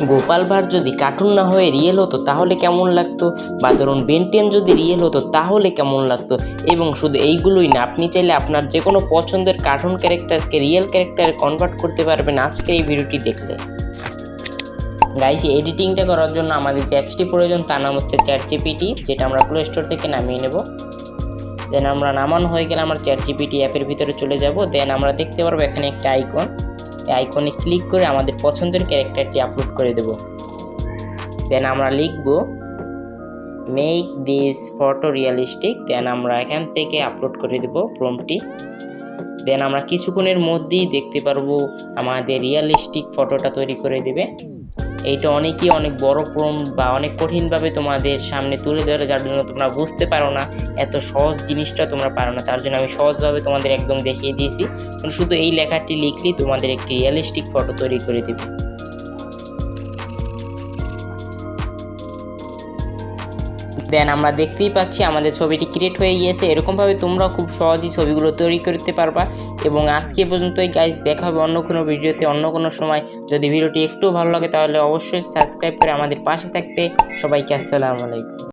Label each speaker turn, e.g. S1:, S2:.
S1: গোপাল ভাঁড় যদি কার্টুন না হয়ে রিয়েল হতো তাহলে কেমন লাগতো, বা ধরুন বেন 10 যদি রিয়েল হতো তাহলে কেমন লাগতো। এবং শুধু এইগুলোই না, আপনি চাইলে আপনার যে কোনো পছন্দের কার্টুন ক্যারেক্টারকে রিয়েল ক্যারেক্টারে কনভার্ট করতে পারবেন আজকের এই ভিডিওটি দেখলে। গাইস, এডিটিংটা করার জন্য আমাদের যে অ্যাপসটি প্রয়োজন তার নাম হচ্ছে চ্যাটজিপিটি, যেটা আমরা প্লে স্টোর থেকে নামিয়ে নেব। দেন আমরা নামানো হয়ে গেলে আমরা চ্যাটজিপিটি অ্যাপের ভিতরে চলে যাব। দেন আমরা দেখতে পারবো এখানে একটা আইকন, এই আইকনে ক্লিক করে আমাদের পছন্দের ক্যারেক্টারটি আপলোড করে দেব। দেন আমরা লিখব মেক দিস ফটো রিয়েলিস্টিক। দেন আমরা এখান থেকে আপলোড করে দেব প্রম্পটটি। দেন আমরা কিছুক্ষণের মধ্যেই দেখতে পারবো আমাদের রিয়েলিস্টিক ফটোটা তৈরি করে দেবে। এইটা অনেক বড় প্রম্পট বা অনেক কঠিনভাবে তোমাদের সামনে তুলে ধরে, যার জন্য তোমরা বুঝতে পারো না, এত সহজ জিনিসটা তোমরা পারো না, তার জন্য আমি সহজভাবে তোমাদের একদম দেখিয়ে দিয়েছি। শুধু এই লেখাটি লিখলেই তোমাদের একটি রিয়েলিস্টিক ফটো তৈরি করে দেবে। দেন আমরা দেখতেই পাচ্ছি আমাদের ছবিটি ক্রিয়েট হয়ে গিয়েছে। এরকমভাবে তোমরাও খুব সহজেই ছবিগুলো তৈরি করতে পারবা। এবং আজকে পর্যন্তই গাইজ, দেখা হবে অন্য কোনো ভিডিওতে অন্য কোনো সময়। যদি ভিডিওটি একটু ভালো লাগে তাহলে অবশ্যই সাবস্ক্রাইব করে আমাদের পাশে থাকবে। সবাইকে আসসালামু আলাইকুম।